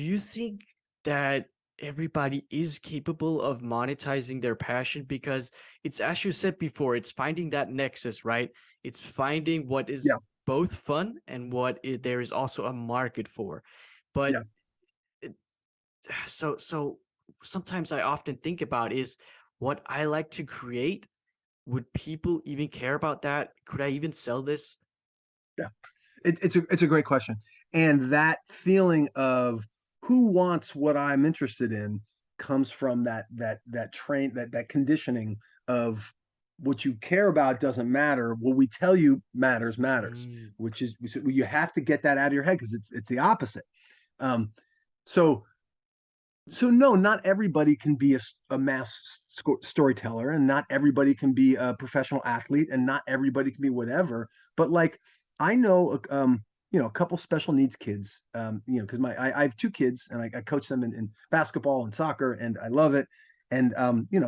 do you think that everybody is capable of monetizing their passion? Because it's, as you said before, it's finding that nexus, right? It's finding what is Yeah, both fun and there is also a market for. But yeah. it, so sometimes I often think about is what I like to create. Would people even care about that? Could I even sell this? Yeah. It's a great question. And that feeling of who wants what I'm interested in comes from that conditioning of what you care about doesn't matter. What we tell you matters, Mm, which is you have to get that out of your head because it's the opposite. Um, so so no, not everybody can be a mass storyteller, and not everybody can be a professional athlete, and not everybody can be whatever. But like I know, a couple special needs kids, because I have two kids, and I coach them in basketball and soccer, and I love it. And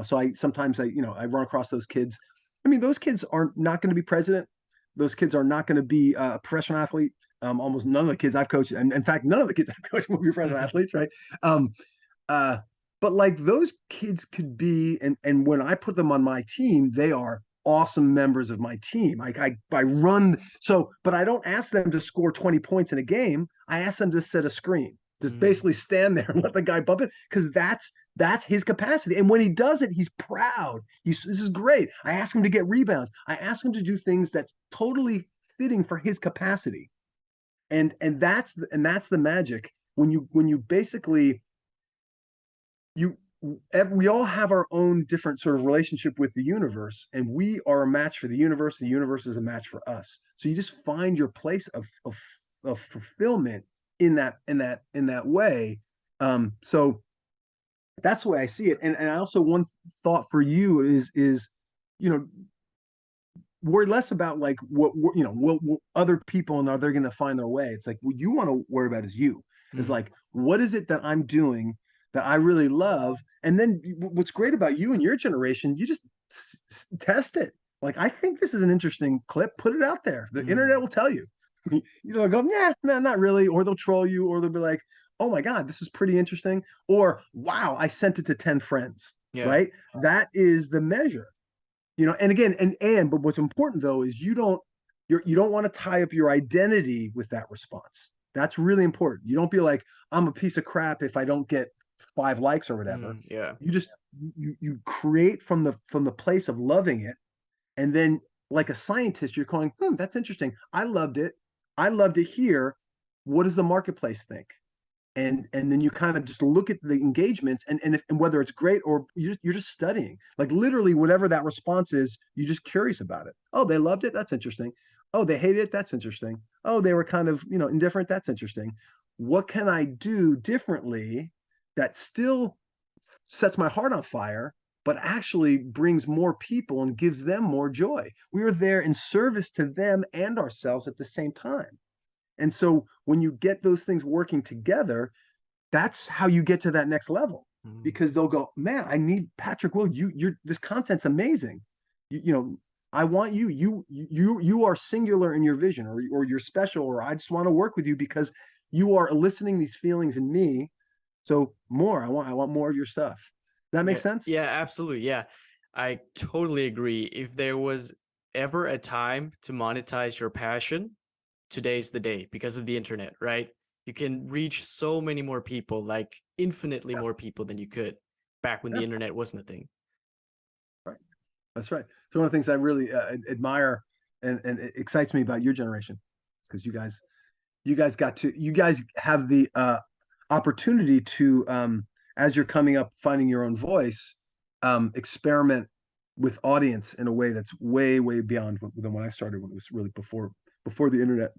so I sometimes I run across those kids. I mean, those kids are not going to be president. Those kids are not going to be a professional athlete. Almost none of the kids I've coached, and in fact, none of the kids I've coached will be professional athletes, right? Um, uh, but like those kids could be, and when I put them on my team, they are awesome members of my team. I run but I don't ask them to score 20 points in a game. I ask them to set a screen. Just mm, basically stand there and let the guy bump it because that's his capacity. And when he does it, he's proud. This is great. I ask him to get rebounds. I ask him to do things that's totally fitting for his capacity. And that's the magic when you basically you we all have our own different sort of relationship with the universe, and we are a match for the universe. The universe is a match for us. So you just find your place of fulfillment in that way. So that's the way I see it. And I also, one thought for you is you know worry less about like what other people, and are they going to find their way. It's like what you want to worry about is you, is mm. like what is it that I'm doing that I really love. And then what's great about you and your generation, you just test it. Like, I think this is an interesting clip, put it out there, the internet Mm. will tell you. They'll go, yeah, no, not really, or they'll troll you, or they'll be like, oh my god, this is pretty interesting, or wow, I sent it to 10 friends. Yeah. Right, that is the measure. And again, but what's important though is you don't want to tie up your identity with that response. That's really important. You don't be like, I'm a piece of crap if I don't get 5 likes or whatever. Yeah. You create from the place of loving it, and then like a scientist, you're going, that's interesting. I loved it. I loved it here. What does the marketplace think? And then you kind of just look at the engagements, and whether it's great, or you're just studying, like literally whatever that response is, you're just curious about it. Oh, they loved it, that's interesting. Oh, they hated it, that's interesting. Oh, they were kind of indifferent, that's interesting. What can I do differently that still sets my heart on fire, but actually brings more people and gives them more joy? We are there in service to them and ourselves at the same time. And so when you get those things working together, that's how you get to that next level. Mm. Because they'll go, man, I need Patrick Will. You're this content's amazing. You know, I want you. You are singular in your vision, or you're special, or I just want to work with you because you are eliciting these feelings in me. So more, I want more of your stuff. That makes Yeah. sense? Yeah, absolutely. Yeah. I totally agree. If there was ever a time to monetize your passion, today's the day because of the internet, right? You can reach so many more people, like infinitely Yeah, more people than you could back when the yeah, internet wasn't a thing. right. That's right. So one of the things I really admire and it excites me about your generation is because you guys have the opportunity to, as you're coming up finding your own voice, experiment with audience in a way that's way beyond than when I started, when it was really before the internet.